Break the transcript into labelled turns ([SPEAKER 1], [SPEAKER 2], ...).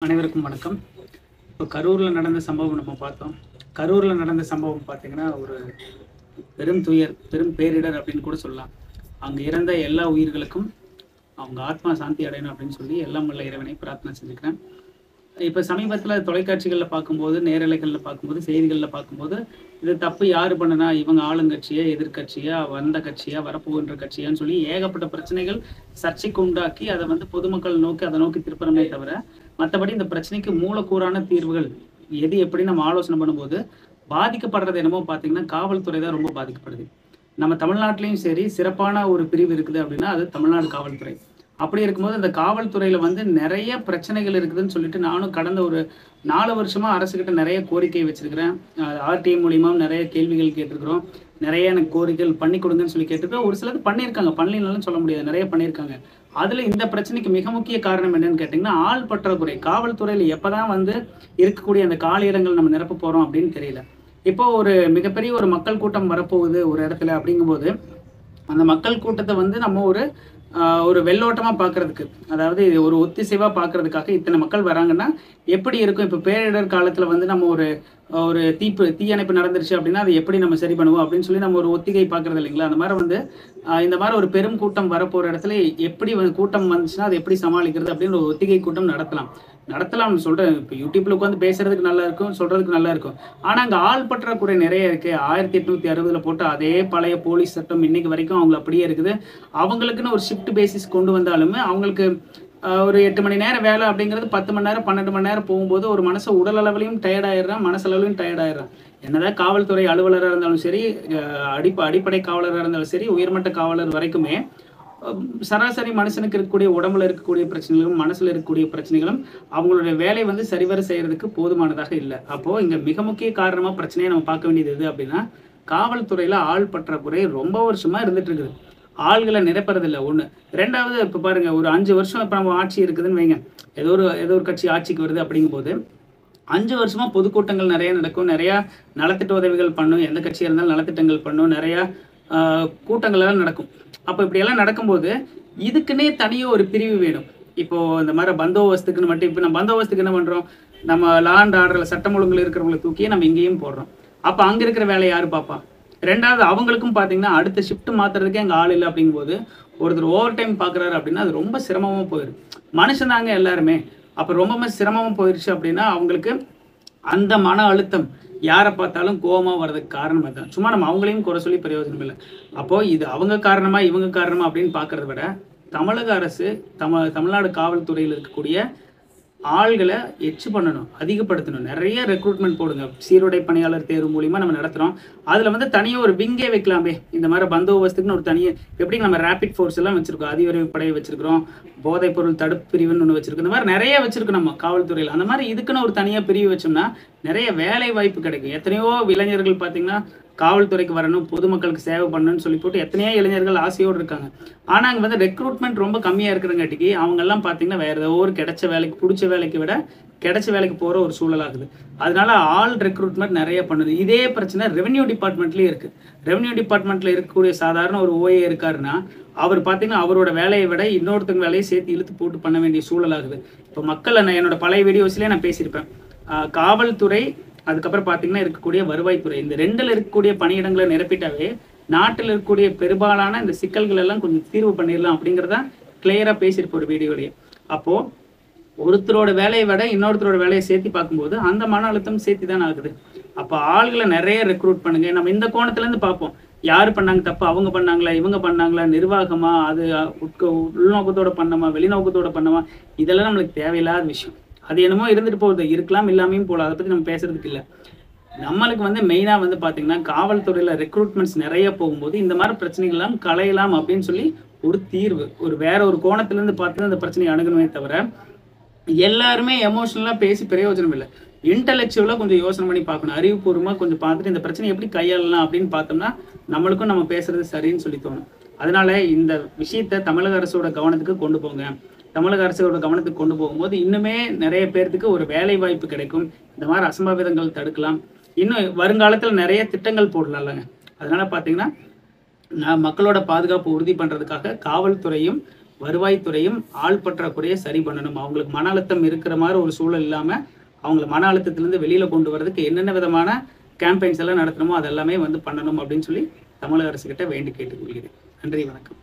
[SPEAKER 1] அனைவருக்கும் வணக்கம். இப்போ கரூரில் நடந்த சம்பவம் நம்ம பார்த்தோம். கரூரில் நடந்த சம்பவம் பார்த்தீங்கன்னா ஒரு பெரும் துயர், பெரும் பேரிடர் அப்படின்னு கூட சொல்லலாம். அங்கே இறந்த எல்லா உயிர்களுக்கும் அவங்க ஆத்மா சாந்தி அடையணும் அப்படின்னு சொல்லி எல்லாம் வல்ல இறைவனை பிரார்த்தனை செஞ்சுக்கிறேன். இப்போ சமீபத்தில் தொலைக்காட்சிகளில் பார்க்கும்போது, நேரலைகளில் பார்க்கும்போது, செய்திகளில் பார்க்கும்போது இது தப்பு யார் பண்ணுனா, இவங்க ஆளுங்கட்சியா, எதிர்கட்சியா, வந்த கட்சியா, வரப்போகின்ற கட்சியான்னு சொல்லி ஏகப்பட்ட பிரச்சனைகள் சர்ச்சைக்கு உண்டாக்கி அதை பொதுமக்கள் நோக்கி அதை நோக்கி திருப்பணுமே தவிர, மற்றபடி இந்த பிரச்சனைக்கு மூலக்கூறான தீர்வுகள் எது எப்படி நம்ம ஆலோசனை பண்ணும்போது பாதிக்கப்படுறது என்னமோ பார்த்தீங்கன்னா காவல்துறை தான் ரொம்ப பாதிக்கப்படுது. நம்ம தமிழ்நாட்டிலையும் சரி சிறப்பான ஒரு பிரிவு இருக்குது அப்படின்னா அது தமிழ்நாடு காவல்துறை. அப்படி இருக்கும்போது அந்த காவல்துறையில நிறைய பிரச்சனைகள் இருக்குதுன்னு சொல்லிட்டு நானும் கடந்த ஒரு 4 வருஷமா அரசுகிட்ட நிறைய கோரிக்கை வச்சிருக்கிறேன். ஆர்டிஐ மூலியமா நிறைய கேள்விகள் கேட்டிருக்கிறோம். நிறைய எனக்கு கோரிக்கைகள் பண்ணி கொடுங்கன்னு சொல்லி கேட்டிருக்கோம். ஒரு சிலது பண்ணியிருக்காங்க, பண்ணலன்னு சொல்ல முடியாது, நிறைய பண்ணியிருக்காங்க. அதுல இந்த பிரச்சனைக்கு மிக முக்கிய காரணம் என்னன்னு கேட்டீங்கன்னா ஆள் பற்றாக்குறை. காவல்துறையில எப்பதான் இருக்கக்கூடிய அந்த காலியிடங்கள் நம்ம நிரப்ப போறோம் அப்படின்னு தெரியல. இப்போ ஒரு மிகப்பெரிய ஒரு மக்கள் கூட்டம் வரப்போகுது ஒரு இடத்துல அப்படிங்கும்போது அந்த மக்கள் கூட்டத்தை நம்ம ஒரு வெள்ளோட்டமா பார்க்கறதுக்கு, அதாவது ஒரு ஒத்திசைவா பார்க்கறதுக்காக இத்தனை மக்கள் வராங்கன்னா எப்படி இருக்கும்? இப்போ பேரிடர் காலத்துல நம்ம ஒரு ஒரு தீயணைப்பு நடந்துருச்சு அப்படின்னா அதை எப்படி நம்ம சரி பண்ணுவோம் அப்படின்னு சொல்லி நம்ம ஒரு ஒத்திகை பார்க்கறது இல்லைங்களா? அந்த மாதிரி இந்த மாதிரி ஒரு பெரும் கூட்டம் வரப்போற இடத்துல எப்படி கூட்டம் வந்துச்சுன்னா அதை எப்படி சமாளிக்கிறது அப்படின்னு ஒரு ஒத்திகை கூட்டம் நடத்தலாம்னு சொல்றேன். இப்போ யூடியூப்ல உட்காந்து பேசுறதுக்கு நல்லா இருக்கும், சொல்றதுக்கு நல்லா இருக்கும். ஆனா அங்க ஆள் பற்றாக்குறை நிறைய இருக்கு. 1860 போட்டு அதே பழைய போலீஸ் சட்டம் இன்னைக்கு வரைக்கும் அவங்க அப்படியே இருக்குது. அவங்களுக்குன்னு ஒரு ஷிஃப்ட் பேசிஸ் கொண்டு வந்தாலுமே அவங்களுக்கு ஒரு 8 மணி நேரம் வேலை அப்படிங்கிறது 10 மணி நேரம் 12 மணி நேரம் போகும்போது ஒரு மனசு உடல் அளவிலையும் டயர்ட் ஆயிடுறான், மனசளவிலையும் டயர்ட் ஆயிடுறான். என்னதான் காவல்துறை அலுவலராக இருந்தாலும் சரி, அடிப்படை காவலராக இருந்தாலும் சரி, உயர்மட்ட காவலர் வரைக்குமே சராசரி மனுஷனுக்கு இருக்கக்கூடிய உடம்புல இருக்கக்கூடிய பிரச்சனைகளும் மனசுல இருக்கக்கூடிய பிரச்சனைகளும் அவங்களுடைய வேலை சரிவர செய்யறதுக்கு போதுமானதாக இல்லை. அப்போ இங்க மிக முக்கிய காரணமா பிரச்சனையை நம்ம பார்க்க வேண்டியது எது அப்படின்னா காவல்துறையில ஆள் பற்றாக்குறை ரொம்ப வருஷமா இருந்துட்டு இருக்குது. ஆள்களை நிரப்புறதில்லை ஒண்ணு. ரெண்டாவது இப்ப பாருங்க, ஒரு 5 வருஷம் இப்ப நம்ம ஆட்சி இருக்குதுன்னு வைங்க, ஏதோ ஒரு கட்சி ஆட்சிக்கு வருது அப்படிங்கும் போது 5 வருஷமா பொதுக்கூட்டங்கள் நிறைய நடக்கும், நிறைய நலத்திட்ட உதவிகள் பண்ணும், எந்த கட்சியா இருந்தாலும் நலத்திட்டங்கள் பண்ணும், நிறைய கூட்டங்கள் எல்லாம் நடக்கும். அப்போ இப்படி எல்லாம் நடக்கும்போது இதுக்குன்னே தனியே ஒரு பிரிவு வேணும். இப்போ இந்த மாதிரி பந்தோபஸ்துக்குன்னு மட்டும் இப்போ நம்ம பந்தோபஸ்துக்கு என்ன பண்றோம்? நம்ம லா அண்ட் ஆர்டர்ல சட்டம் ஒழுங்குல இருக்கிறவங்களை தூக்கியே நம்ம இங்கேயும் போடுறோம். அப்ப அங்க இருக்கிற வேலையை யாரு பாப்பா? ரெண்டாவது அவங்களுக்கும் பாத்தீங்கன்னா அடுத்த ஷிஃப்ட் மாத்துறதுக்கே அங்க ஆள் இல்லை அப்படிங்கும்போது ஒருத்தர் ஓவர் டைம் பாக்குறாரு அப்படின்னா அது ரொம்ப சிரமமா போயிடும். மனுஷன் தாங்க எல்லாருமே. அப்ப ரொம்ப சிரமமா போயிருச்சு அப்படின்னா அவங்களுக்கு அந்த மன அழுத்தம் யாரை பார்த்தாலும் கோபமா வர்றதுக்கு காரணம் அதுதான். சும்மா நம்ம அவங்களையும் குறை சொல்லி பிரயோஜனம் இல்லை. அப்போ இது அவங்க காரணமா இவங்க காரணமா அப்படின்னு பாக்குறத விட தமிழக அரசு தமிழ்நாடு காவல்துறையில் இருக்கக்கூடிய ஆள்களை எச்சு பண்ணணும், அதிகப்படுத்தணும், நிறைய ரெக்ரூட்மெண்ட் போடுங்க. சீருடை பணியாளர் தேர்வு மூலியமா நம்ம நடத்துறோம். அதுல தனியாக ஒரு விங்கே வைக்கலாமே. இந்த மாதிரி பந்தோபஸ்துக்குன்னு ஒரு தனியாக எப்படி நம்ம ரேபிட் ஃபோர்ஸ் எல்லாம் வச்சிருக்கோம், அதிவிரைவு படையை வச்சிருக்கிறோம், போதைப் பொருள் தடுப்பு பிரிவுன்னு ஒன்று வச்சிருக்கோம். இந்த மாதிரி நிறைய வச்சிருக்கோம் நம்ம காவல்துறையில். அந்த மாதிரி இதுக்குன்னு ஒரு தனியாக பிரிவு வச்சோம்னா நிறைய வேலை வாய்ப்பு கிடைக்கும். எத்தனையோ இளைஞர்கள் பார்த்தீங்கன்னா காவல்துறைக்கு வரணும், பொதுமக்களுக்கு சேவை பண்ணணும்னு சொல்லி போட்டு எத்தனையோ இளைஞர்கள் ஆசையோடு இருக்காங்க. ஆனால் அங்கே ரெக்ரூட்மெண்ட் ரொம்ப கம்மியாக இருக்கிறங்காட்டிக்கு அவங்கெல்லாம் பார்த்தீங்கன்னா வேற ஏதோ ஒரு கிடைச்ச வேலைக்கு பிடிச்ச வேலைக்கு விட கிடைச்ச வேலைக்கு போகிற ஒரு சூழலாகுது. அதனால ஆல் ரெக்ரூட்மெண்ட் நிறைய பண்ணுது. இதே பிரச்சனை ரெவென்யூ டிபார்ட்மெண்ட்லேயே இருக்குது. ரெவென்யூ டிபார்ட்மெண்ட்டில் இருக்கக்கூடிய சாதாரண ஒரு ஓஏ இருக்காருன்னா அவர் பார்த்தீங்கன்னா அவரோட வேலையை விட இன்னொருத்தங்க வேலையை சேர்த்து இழுத்து போட்டு பண்ண வேண்டிய சூழலாகுது. இப்போ மக்கள் என்னோட பழைய வீடியோஸ்லேயே நான் பேசியிருப்பேன். காவல்துறை, அதுக்கப்புறம் பார்த்தீங்கன்னா இருக்கக்கூடிய வருவாய்த்துறை, இந்த ரெண்டில் இருக்கக்கூடிய பணியிடங்களை நிரப்பிட்டாவே நாட்டில் இருக்கக்கூடிய பெரும்பாலான இந்த சிக்கல்கள் எல்லாம் கொஞ்சம் தீர்வு பண்ணிடலாம் அப்படிங்கிறத கிளியரா பேசியிருப்போம் ஒரு வீடியோலயே. அப்போ ஒருத்தரோட வேலையை விட இன்னொருத்தரோட வேலையை சேர்த்து பார்க்கும்போது அந்த மன அழுத்தம் சேர்த்து தான் ஆகுது. அப்போ ஆள்களை நிறைய ரெக்ரூட் பண்ணுங்க. நம்ம இந்த கோணத்துல இருந்து பார்ப்போம், யாரு பண்ணாங்க தப்பு, அவங்க பண்ணாங்களா, இவங்க பண்ணாங்களா, நிர்வாகமா, அது உள்நோக்கத்தோட பண்ணமா, வெளிநோக்கத்தோட பண்ணமா, இதெல்லாம் நம்மளுக்கு தேவையில்லாத விஷயம். அது என்னமோ இருந்துட்டு போகுது, இருக்கலாம் இல்லாமையும் போகலாம், அதை பற்றி நம்ம பேசுறதுக்கு இல்லை. நம்மளுக்கு மெயினாக பார்த்தீங்கன்னா காவல்துறையில் ரெக்ரூட்மெண்ட்ஸ் நிறைய போகும்போது இந்த மாதிரி பிரச்சனைகள்லாம் களையலாம் அப்படின்னு சொல்லி ஒரு தீர்வு, வேற ஒரு கோணத்திலேருந்து பார்த்து அந்த பிரச்சனையை அணுகணுமே தவிர எல்லாருமே எமோஷனலாக பேசி பிரயோஜனம் இல்லை. இன்டலெக்சுவலாக கொஞ்சம் யோசனை பண்ணி பார்க்கணும், அறிவுபூர்வமாக கொஞ்சம் பார்த்துட்டு இந்த பிரச்சனை எப்படி கையாளலாம் அப்படின்னு பார்த்தோம்னா நம்மளுக்கும் நம்ம பேசுறது சரின்னு சொல்லி தோணும். அதனால இந்த விஷயத்த தமிழக அரசோட கவனத்துக்கு கொண்டு போங்க. தமிழக அரசோட கவனத்துக்கு கொண்டு போகும்போது இன்னுமே நிறைய பேர்த்துக்கு ஒரு வேலை வாய்ப்பு கிடைக்கும். இந்த மாதிரி அசம்பாவிதங்கள் தடுக்கலாம். இன்னும் வருங்காலத்தில் நிறைய திட்டங்கள் போடலாம்லங்க. அதனால பார்த்தீங்கன்னா மக்களோட பாதுகாப்பு உறுதி பண்ணுறதுக்காக காவல்துறையும் வருவாய்த்துறையும் ஆள் பற்றாக்குறையை சரி பண்ணணும். அவங்களுக்கு மன அழுத்தம் இருக்கிற மாதிரி ஒரு சூழல் இல்லாமல் அவங்கள மன அழுத்தத்திலேருந்து வெளியில் கொண்டு வரதுக்கு என்னென்ன விதமான கேம்பெயின்ஸ் எல்லாம் நடத்தணுமோ அதெல்லாமே வந்து பண்ணணும் அப்படின்னு சொல்லி தமிழக அரசுக்கிட்ட வேண்டி கேட்டுக்கொள்கிறேன். நன்றி, வணக்கம்.